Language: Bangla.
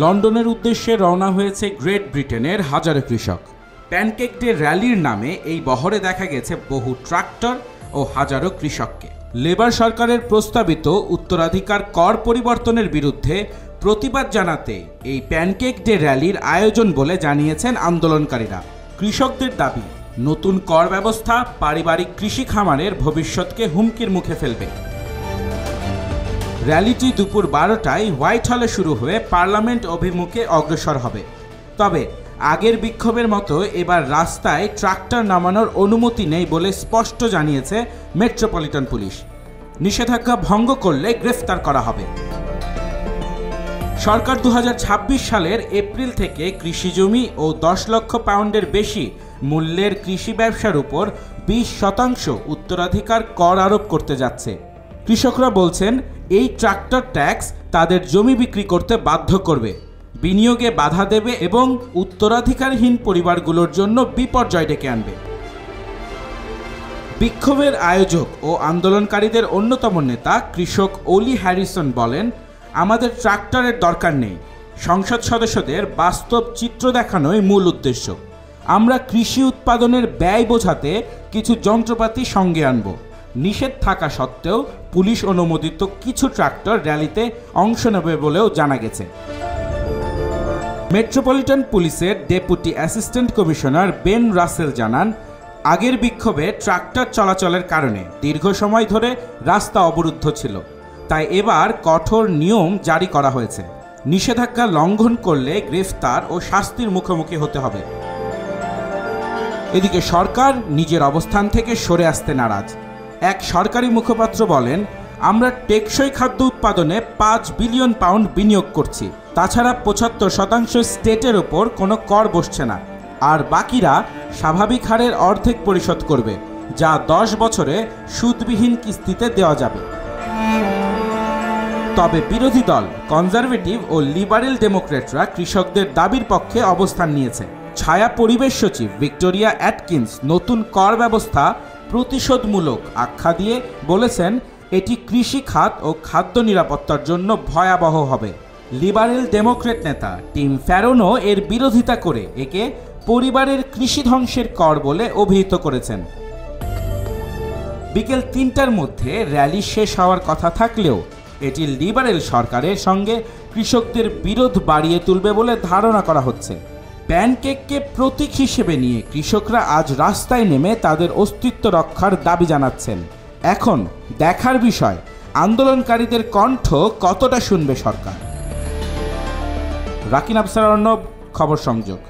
লন্ডনের উদ্দেশ্যে রওনা হয়েছে গ্রেট ব্রিটেনের হাজারো কৃষক। প্যানকেক ডে র্যালির নামে এই বহরে দেখা গেছে বহু ট্রাক্টর ও হাজারো কৃষককে। লেবার সরকারের প্রস্তাবিত উত্তরাধিকার কর পরিবর্তনের বিরুদ্ধে প্রতিবাদ জানাতে এই প্যানকেক ডে র্যালির আয়োজন বলে জানিয়েছেন আন্দোলনকারীরা। কৃষকদের দাবি, নতুন কর ব্যবস্থা পারিবারিক কৃষি খামারের ভবিষ্যৎকে হুমকির মুখে ফেলবে। র্যালিটি দুপুর 12টায় হোয়াইট হলে শুরু হয়ে পার্লামেন্ট অভিমুখে অগ্রসর হবে। তবে আগের বিক্ষোভের মতো এবার রাস্তায় ট্রাক্টর নামানোর অনুমতি নেই বলে স্পষ্ট জানিয়েছে মেট্রোপলিটন পুলিশ। নিষেধাজ্ঞা ভঙ্গ করলে গ্রেফতার করা হবে। সরকার 2026 সালের এপ্রিল থেকে কৃষিজমি ও 10 লক্ষ পাউন্ডের বেশি মূল্যের কৃষি ব্যবসার উপর 20% উত্তরাধিকার কর আরোপ করতে যাচ্ছে। কৃষকরা বলছেন এই ট্রাক্টর ট্যাক্স তাদের জমি বিক্রি করতে বাধ্য করবে, বিনিয়োগে বাধা দেবে এবং উত্তরাধিকারহীন পরিবারগুলোর জন্য বিপর্যয় ডেকে আনবে। বিক্ষোভের আয়োজক ও আন্দোলনকারীদের অন্যতম নেতা কৃষক ওলি হ্যারিসন বলেন, আমাদের ট্রাক্টরের দরকার নেই, সংসদ সদস্যদের বাস্তব চিত্র দেখানোই মূল উদ্দেশ্য। আমরা কৃষি উৎপাদনের ব্যয় বোঝাতে কিছু যন্ত্রপাতি সঙ্গে আনব। নিষেধ থাকা সত্ত্বেও পুলিশ অনুমোদিত কিছু ট্রাক্টর র্যালিতে অংশ নেবে বলেও জানা গেছে। মেট্রোপলিটন পুলিশের deputy assistant commissioner Ben Russell জানান, আগের বিক্ষোভে ট্রাক্টর চলাচলের কারণে দীর্ঘ সময় ধরে রাস্তা অবরুদ্ধ ছিল, তাই এবার কঠোর নিয়ম জারি করা হয়েছে। নিষেধাজ্ঞা লঙ্ঘন করলে গ্রেফতার ও শাস্তির মুখোমুখি হতে হবে। এদিকে সরকার নিজের অবস্থান থেকে সরে আসতে নারাজ। এক সরকারি মুখপাত্র বলেন, আমরা টেকসই খাদ্য উৎপাদনে 5 বিলিয়ন পাউন্ড বিনিয়োগ করছি। তাছাড়া 75% স্টেটের ওপর কোনো কর বসছে না, আর বাকিরা স্বাভাবিক হারের অর্ধেক পরিশোধ করবে, যা 10 বছরে সুদবিহীন কিস্তিতে দেওয়া যাবে। তবে বিরোধী দল কনজারভেটিভ ও লিবারেল ডেমোক্রেটরা কৃষকদের দাবির পক্ষে অবস্থান নিয়েছে। ছায়া পরিবেশ সচিব ভিক্টোরিয়া অ্যাটকিন্স নতুন কর ব্যবস্থা প্রতিশোধমূলক আখ্যা দিয়ে বলেছেন, এটি কৃষি খাত ও খাদ্য নিরাপত্তার জন্য ভয়াবহ হবে। লিবারেল ডেমোক্রেট নেতা টিম ফ্যারনও এর বিরোধিতা করে একে পরিবারের কৃষি ধ্বংসের কর বলে অভিহিত করেছেন। বিকেল 3টার মধ্যে র্যালি শেষ হওয়ার কথা থাকলেও এটি লিবারেল সরকারের সঙ্গে কৃষকদের বিরোধ বাড়িয়ে তুলবে বলে ধারণা করা হচ্ছে। প্যানকেককে প্রতীক হিসেবে নিয়ে কৃষকরা আজ রাস্তায় নেমে তাদের অস্তিত্ব রক্ষার দাবি জানাচ্ছেন। এখন দেখার বিষয়, আন্দোলনকারীদের কণ্ঠ কতটা শুনবে সরকার। রাকিন আফসার অর্ণব, খবর সংযোগ।